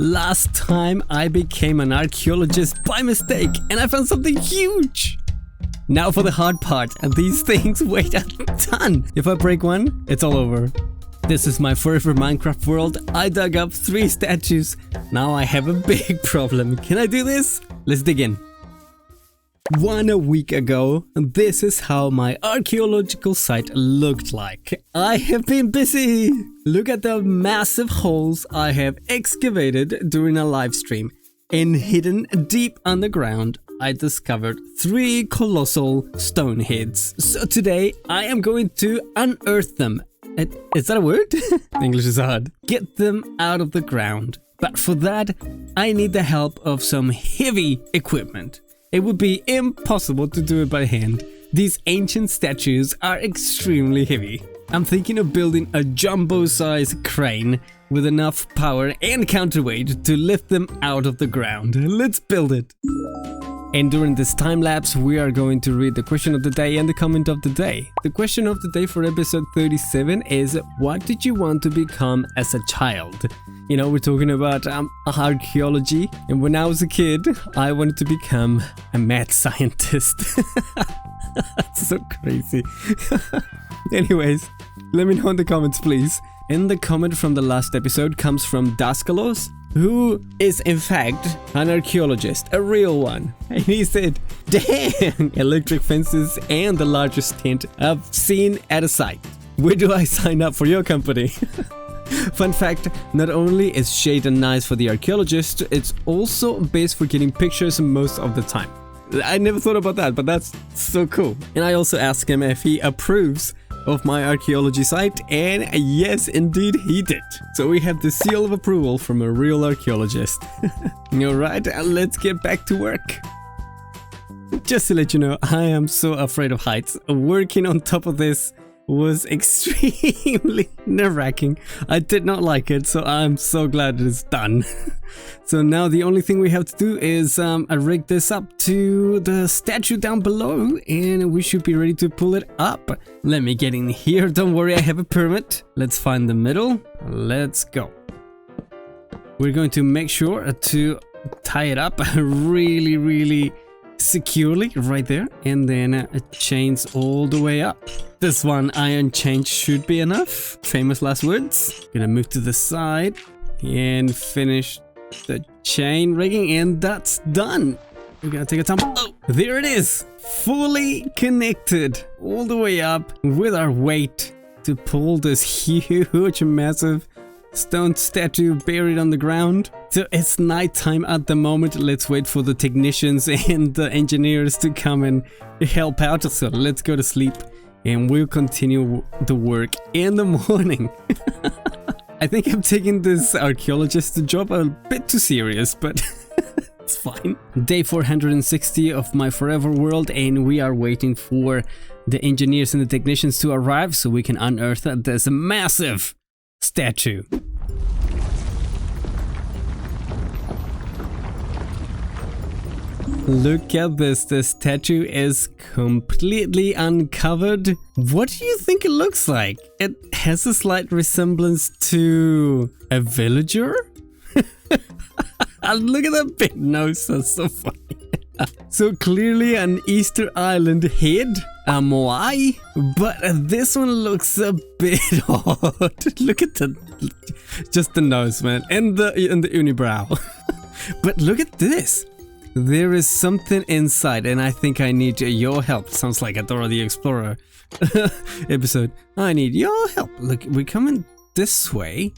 Last time I became an archaeologist by mistake and I found something huge. Now for the hard part, and these things weigh a ton. If I break one, it's all over. This is my forever Minecraft world. I dug up 3 statues. Now I have a big problem. Can I do this? Let's dig in. 1 week ago, this is how my archaeological site looked like. I have been busy. Look at the massive holes I have excavated during a live stream. And hidden deep underground, I discovered 3 colossal stone heads. So today, I am going to unearth them. Is that a word? English is hard. Get them out of the ground. But for that, I need the help of some heavy equipment. It would be impossible to do it by hand. These ancient statues are extremely heavy. I'm thinking of building a jumbo-sized crane with enough power and counterweight to lift them out of the ground. Let's build it! And during this time-lapse, we are going to read the question of the day and the comment of the day. The question of the day for episode 37 is, what did you want to become as a child? You know, we're talking about archaeology, and when I was a kid, I wanted to become a mad scientist. That's so crazy. Anyways, let me know in the comments, please. And the comment from the last episode comes from Daskalos, who is in fact an archaeologist, a real one. And he said, "Dang, electric fences and the largest tent I've seen at a site. Where do I sign up for your company?" Fun fact, not only is shade nice for the archaeologist, it's also best for getting pictures most of the time. I never thought about that, but that's so cool. And I also asked him if he approves of my archaeology site, and yes, indeed he did. So we have the seal of approval from a real archaeologist. Alright, let's get back to work. Just to let you know, I am so afraid of heights. Working on top of this was extremely nerve-wracking. I did not like it, so I'm so glad it is done. So now the only thing we have to do is rig this up to the statue down below, and we should be ready to pull it up. Let me get in here. Don't worry, I have a permit. Let's find the middle. Let's go. We're going to make sure to tie it up really securely right there, and then chains all the way up. This one iron chain should be enough. Famous last words. Gonna move to the side and finish the chain rigging, and that's done. We're gonna take a time. Oh, there it is, fully connected all the way up with our weight to pull this huge, massive stone statue buried on the ground. So it's nighttime at the moment. Let's wait for the technicians and the engineers to come and help out. So let's go to sleep and we'll continue the work in the morning. I think I'm taking this archaeologist job a bit too serious, but it's fine. Day 460 of my forever world, and we are waiting for the engineers and the technicians to arrive so we can unearth this massive statue. Look at this, the statue is completely uncovered. What do you think it looks like? It has a slight resemblance to a villager? Look at that big nose, that's so funny. So clearly an Easter Island head, a moai, but this one looks a bit odd. Look at just the nose, man, and the unibrow. But look at this. There is something inside, and I think I need your help. Sounds like a Dora the Explorer episode. I need your help. Look, we're coming this way,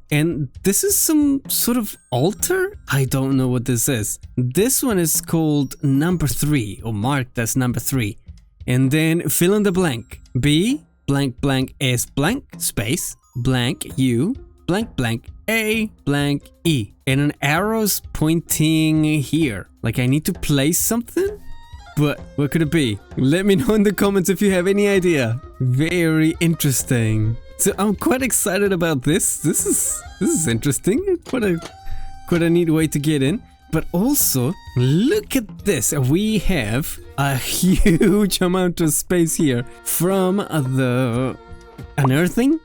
and this is some sort of altar? I don't know what this is. This one is called number 3, or marked as number 3. And then fill in the blank. B blank blank S blank space blank U blank blank A blank E. And an arrow's pointing here. Like I need to place something? But what could it be? Let me know in the comments if you have any idea. Very interesting. So I'm quite excited about this. This is interesting. Quite a neat way to get in. But also, look at this. We have a huge amount of space here from the unearthing.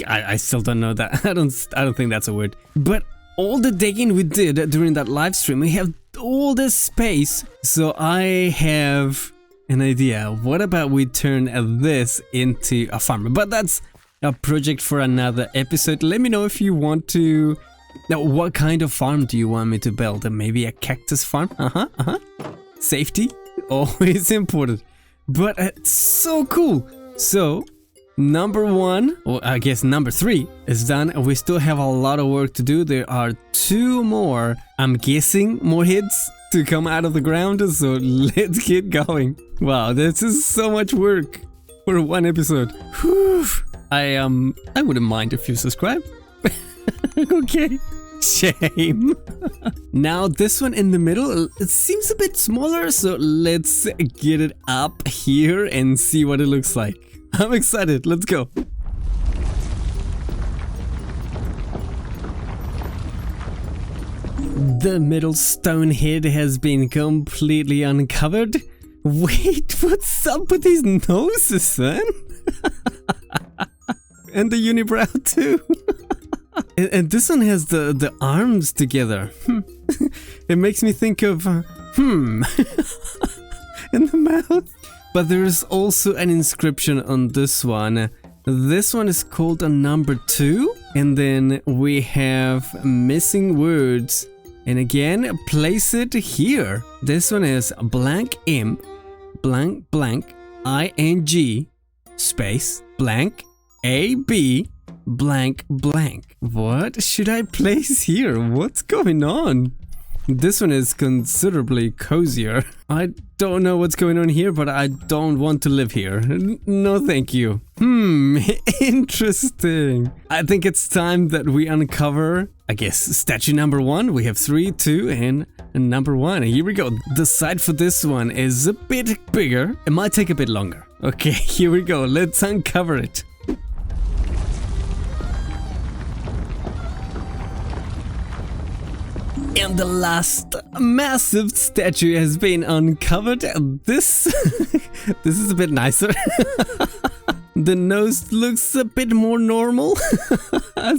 I still don't know that. I don't think that's a word. But all the digging we did during that live stream, we have all this space. So I have an idea. What about we turn this into a farm? But that's a project for another episode. Let me know if you want to. Now, what kind of farm do you want me to build? Maybe a cactus farm? Safety, always important. But it's so cool. So, number 1, or I guess number 3 is done. We still have a lot of work to do. There are 2 more, I'm guessing, more hits to come out of the ground. So let's get going. Wow, this is so much work for one episode. Whew. I wouldn't mind if you subscribe. Okay. Shame. Now this one in the middle, it seems a bit smaller, so let's get it up here and see what it looks like. I'm excited, let's go. The middle stone head has been completely uncovered. Wait, what's up with these noses, man? And the unibrow too. And this one has the arms together. It makes me think of in the mouth. But there is also an inscription on this one. This one is called a number 2. And then we have missing words. And again, place it here. This one is blank imp, blank blank, ing, space, blank, ab, blank blank. What should I place here? What's going on? This one is considerably cozier. I don't know what's going on here, but I don't want to live here. No thank you. Interesting. I think it's time that we uncover, I guess, statue number 1. We have 3, 2, and number 1. Here we go. The site for this one is a bit bigger. It might take a bit longer. Okay, here we go. Let's uncover it. And the last massive statue has been uncovered. This this is a bit nicer. The nose looks a bit more normal.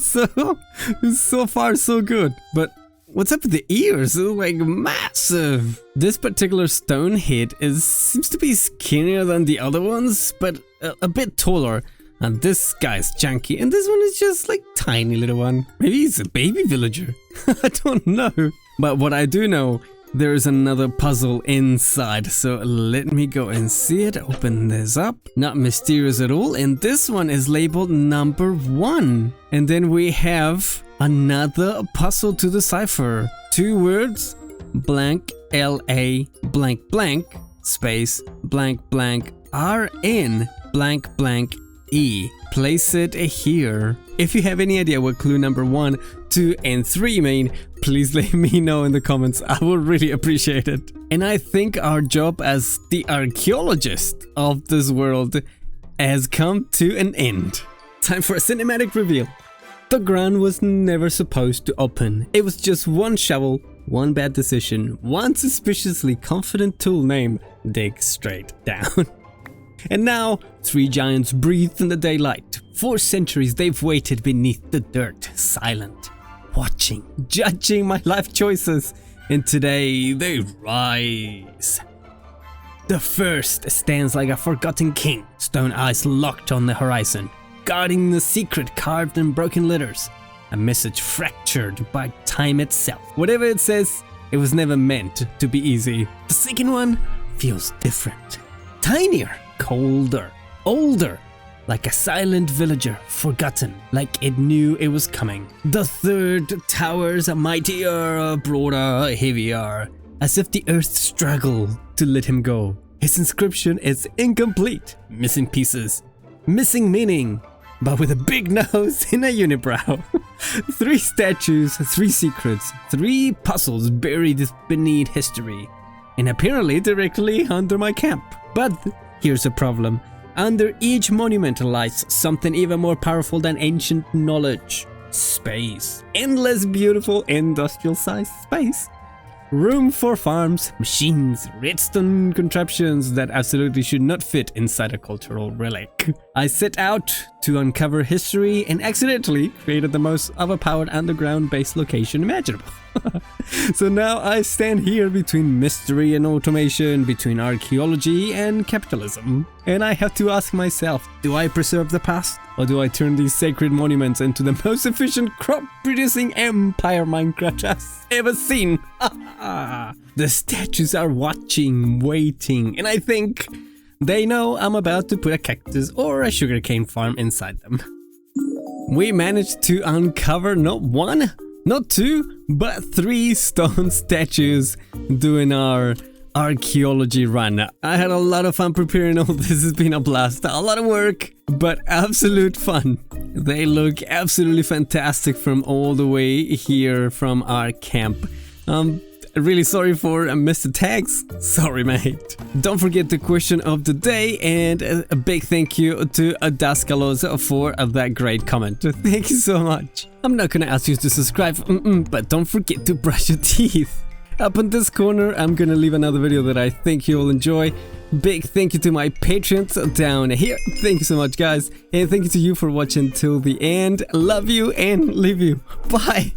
So far so good. But what's up with the ears? They're like massive. This particular stone head seems to be skinnier than the other ones, but a bit taller. And this guy's chunky, and this one is just like tiny little one. Maybe he's a baby villager. I don't know. But what I do know, there is another puzzle inside. So let me go and see it. Open this up. Not mysterious at all. And this one is labeled number 1. And then we have another puzzle to decipher. 2 words, blank LA blank blank space blank blank RN blank blank E. Place it here. If you have any idea what clue number 1, 2, and 3 mean, please let me know in the comments. I would really appreciate it. And I think our job as the archaeologist of this world has come to an end. Time for a cinematic reveal. The ground was never supposed to open. It was just one shovel, one bad decision, one suspiciously confident tool name. Dig straight down. And now, 3 giants breathe in the daylight. 4 centuries they've waited beneath the dirt, silent, watching, judging my life choices. And today, they rise. The first stands like a forgotten king, stone eyes locked on the horizon, guarding the secret carved in broken letters. A message fractured by time itself. Whatever it says, it was never meant to be easy. The second one feels different. Tinier. Colder, older, like a silent villager, forgotten, like it knew it was coming. The third towers mightier, broader, heavier, as if the earth struggled to let him go. His inscription is incomplete, missing pieces, missing meaning, but with a big nose and a unibrow. 3 statues, 3 secrets, 3 puzzles buried beneath history, and apparently directly under my camp. But here's a problem. Under each monument lies something even more powerful than ancient knowledge. Space. Endless, beautiful, industrial-sized space. Room for farms, machines, redstone contraptions that absolutely should not fit inside a cultural relic. I set out to uncover history and accidentally created the most overpowered underground base location imaginable. So now I stand here between mystery and automation, between archaeology and capitalism. And I have to ask myself, do I preserve the past? Or do I turn these sacred monuments into the most efficient crop-producing empire Minecraft has ever seen? The statues are watching, waiting, and I think they know I'm about to put a cactus or a sugarcane farm inside them. We managed to uncover not one, not two, but 3 stone statues doing our archaeology run. I had a lot of fun preparing all this. Has been a blast. A lot of work, but absolute fun. They look absolutely fantastic from all the way here from our camp. Really sorry for Mr. Tags. Sorry, mate. Don't forget the question of the day, and a big thank you to Daskalos for that great comment. Thank you so much. I'm not gonna ask you to subscribe, but don't forget to brush your teeth. Up in this corner, I'm gonna leave another video that I think you'll enjoy. Big thank you to my patrons down here. Thank you so much, guys. And thank you to you for watching till the end. Love you and leave you. Bye.